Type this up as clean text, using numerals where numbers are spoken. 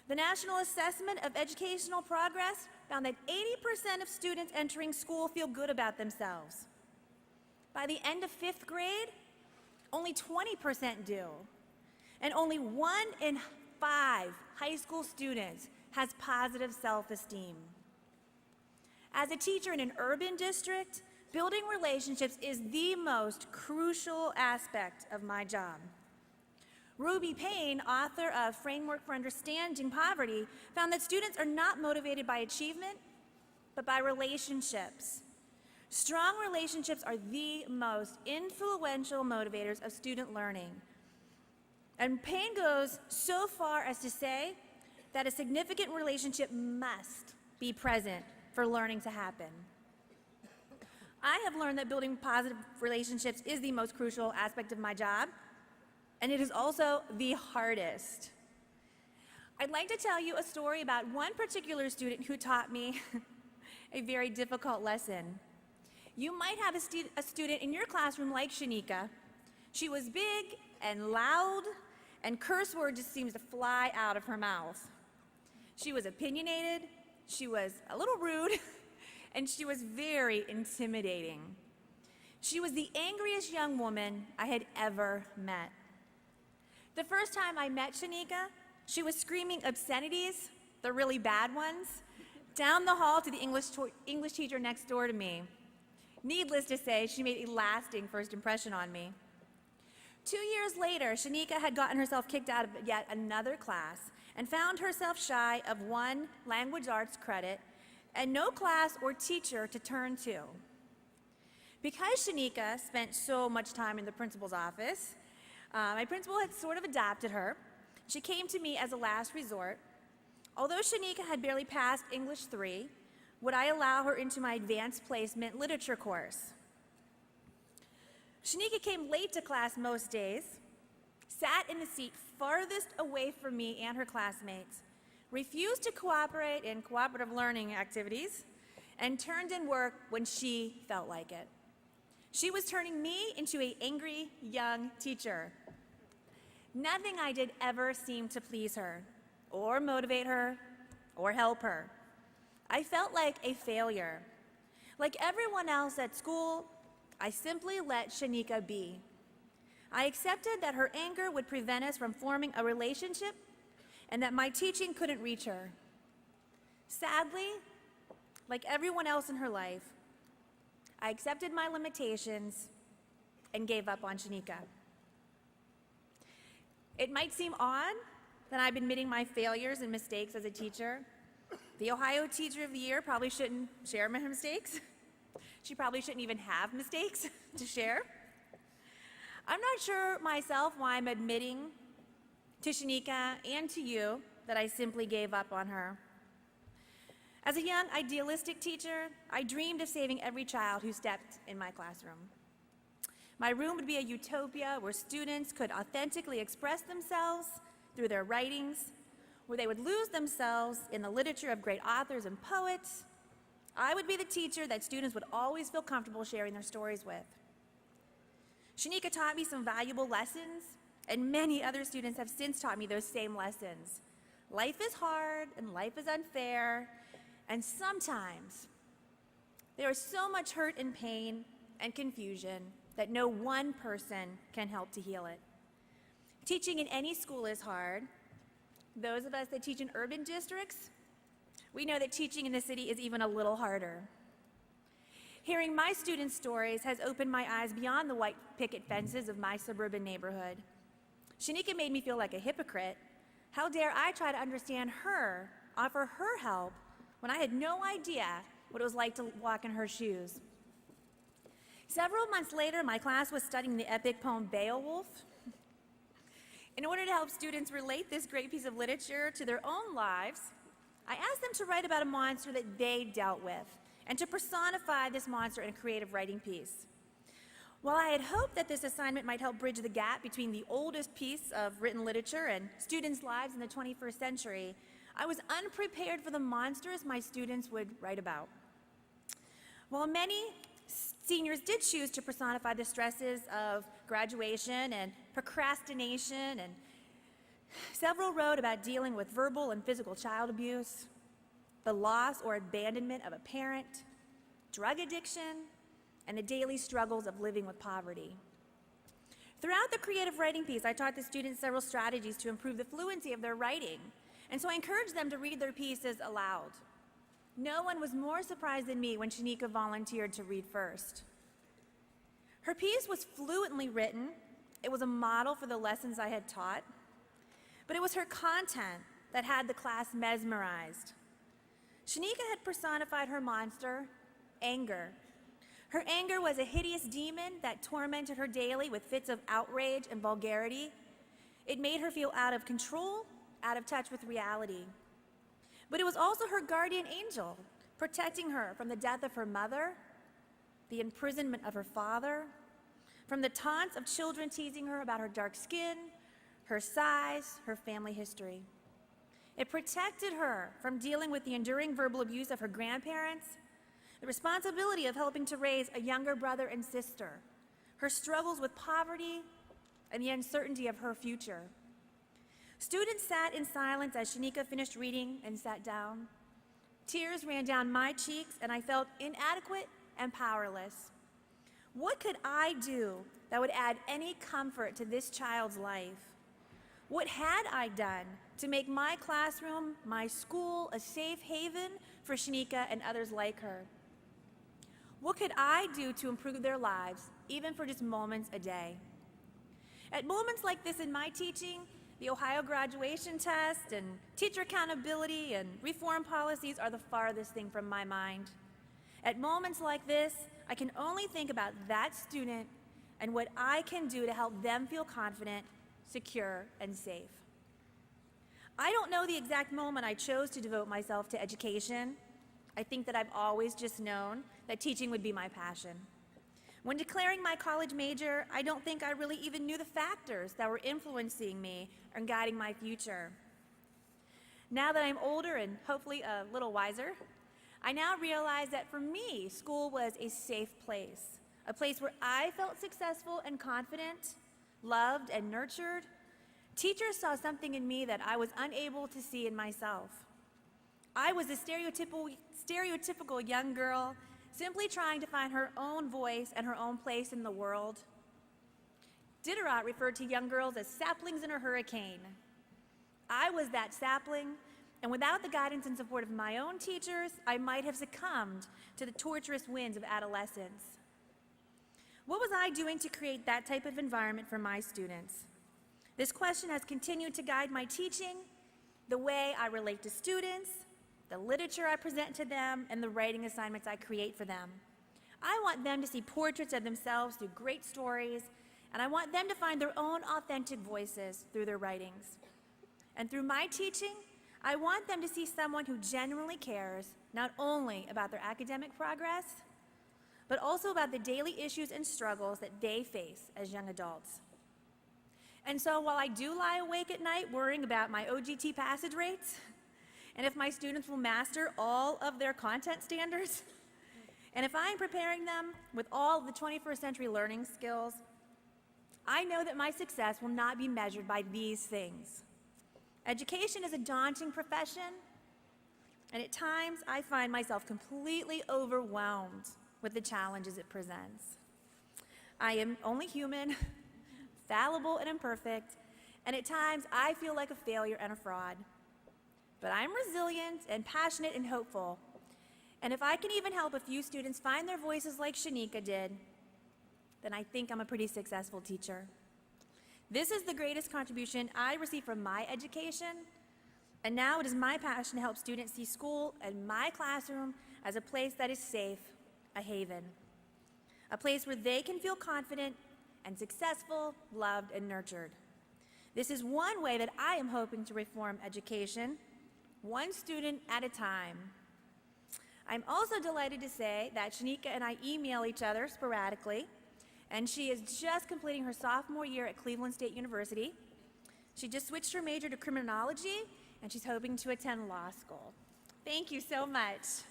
The National Assessment of Educational Progress found that 80% of students entering school feel good about themselves. By the end of 5th grade, only 20% do. And only 1 in 5 high school students has positive self-esteem. As a teacher in an urban district, building relationships is the most crucial aspect of my job. Ruby Payne, author of Framework for Understanding Poverty, found that students are not motivated by achievement, but by relationships. Strong relationships are the most influential motivators of student learning. And Payne goes so far as to say that a significant relationship must be present for learning to happen. I have learned that building positive relationships is the most crucial aspect of my job, and it is also the hardest. I'd like to tell you a story about one particular student who taught me a very difficult lesson. You might have a student in your classroom like Shanika. She was big and loud, and curse words just seems to fly out of her mouth. She was opinionated, she was a little rude, and she was very intimidating. She was the angriest young woman I had ever met. The first time I met Shanika, she was screaming obscenities, the really bad ones, down the hall to the English teacher next door to me. Needless to say, she made a lasting first impression on me. 2 years later, Shanika had gotten herself kicked out of yet another class and found herself shy of 1 language arts credit and no class or teacher to turn to. Because Shanika spent so much time in the principal's office, my principal had sort of adopted her. She came to me as a last resort. Although Shanika had barely passed English 3, would I allow her into my advanced placement literature course? Shanika came late to class most days, sat in the seat farthest away from me and her classmates, refused to cooperate in cooperative learning activities, and turned in work when she felt like it. She was turning me into an angry young teacher. Nothing I did ever seemed to please her, or motivate her, or help her. I felt like a failure. Like everyone else at school, I simply let Shanika be. I accepted that her anger would prevent us from forming a relationship and that my teaching couldn't reach her. Sadly, like everyone else in her life, I accepted my limitations and gave up on Shanika. It might seem odd that I'm admitting my failures and mistakes as a teacher. The Ohio Teacher of the Year probably shouldn't share my mistakes. She probably shouldn't even have mistakes to share. I'm not sure myself why I'm admitting to Shanika and to you that I simply gave up on her. As a young, idealistic teacher, I dreamed of saving every child who stepped in my classroom. My room would be a utopia where students could authentically express themselves through their writings, where they would lose themselves in the literature of great authors and poets. I would be the teacher that students would always feel comfortable sharing their stories with. Shanika taught me some valuable lessons, and many other students have since taught me those same lessons. Life is hard, and life is unfair, and sometimes there is so much hurt and pain and confusion that no one person can help to heal it. Teaching in any school is hard. Those of us that teach in urban districts, we know that teaching in the city is even a little harder. Hearing my students' stories has opened my eyes beyond the white picket fences of my suburban neighborhood. Shanika made me feel like a hypocrite. How dare I try to understand her, offer her help, when I had no idea what it was like to walk in her shoes. Several months later, my class was studying the epic poem Beowulf. In order to help students relate this great piece of literature to their own lives, I asked them to write about a monster that they dealt with and to personify this monster in a creative writing piece. While I had hoped that this assignment might help bridge the gap between the oldest piece of written literature and students' lives in the 21st century, I was unprepared for the monsters my students would write about. While many seniors did choose to personify the stresses of graduation and procrastination and Several wrote about dealing with verbal and physical child abuse, the loss or abandonment of a parent, drug addiction, and the daily struggles of living with poverty. Throughout the creative writing piece, I taught the students several strategies to improve the fluency of their writing, and so I encouraged them to read their pieces aloud. No one was more surprised than me when Shanika volunteered to read first. Her piece was fluently written. It was a model for the lessons I had taught, but it was her content that had the class mesmerized. Shanika had personified her monster, anger. Her anger was a hideous demon that tormented her daily with fits of outrage and vulgarity. It made her feel out of control, out of touch with reality. But it was also her guardian angel, protecting her from the death of her mother, the imprisonment of her father, from the taunts of children teasing her about her dark skin, her size, her family history. It protected her from dealing with the enduring verbal abuse of her grandparents, the responsibility of helping to raise a younger brother and sister, her struggles with poverty, and the uncertainty of her future. Students sat in silence as Shanika finished reading and sat down. Tears ran down my cheeks, and I felt inadequate and powerless. What could I do that would add any comfort to this child's life? What had I done to make my classroom, my school, a safe haven for Shanika and others like her? What could I do to improve their lives, even for just moments a day? At moments like this in my teaching, the Ohio graduation test and teacher accountability and reform policies are the farthest thing from my mind. At moments like this, I can only think about that student and what I can do to help them feel confident, secure, and safe. I don't know the exact moment I chose to devote myself to education. I think that I've always just known that teaching would be my passion. When declaring my college major, I don't think I really even knew the factors that were influencing me and guiding my future. Now that I'm older and hopefully a little wiser, I now realize that for me, school was a safe place, a place where I felt successful and confident, loved and nurtured. Teachers saw something in me that I was unable to see in myself. I was a stereotypical young girl, simply trying to find her own voice and her own place in the world. Diderot referred to young girls as saplings in a hurricane. I was that sapling, and without the guidance and support of my own teachers, I might have succumbed to the torturous winds of adolescence. What was I doing to create that type of environment for my students? This question has continued to guide my teaching, the way I relate to students, the literature I present to them, and the writing assignments I create for them. I want them to see portraits of themselves through great stories, and I want them to find their own authentic voices through their writings. And through my teaching, I want them to see someone who genuinely cares not only about their academic progress, but also about the daily issues and struggles that they face as young adults. And so while I do lie awake at night worrying about my OGT passage rates, and if my students will master all of their content standards, and if I'm preparing them with all of the 21st century learning skills, I know that my success will not be measured by these things. Education is a daunting profession, and at times I find myself completely overwhelmed with the challenges it presents. I am only human, fallible and imperfect, and at times I feel like a failure and a fraud. But I'm resilient and passionate and hopeful, and if I can even help a few students find their voices like Shanika did, then I think I'm a pretty successful teacher. This is the greatest contribution I receive from my education, and now it is my passion to help students see school and my classroom as a place that is safe, a haven, a place where they can feel confident and successful, loved, and nurtured. This is one way that I am hoping to reform education, one student at a time. I'm also delighted to say that Shanika and I email each other sporadically, and she is just completing her sophomore year at Cleveland State University. She just switched her major to criminology, and she's hoping to attend law school. Thank you so much.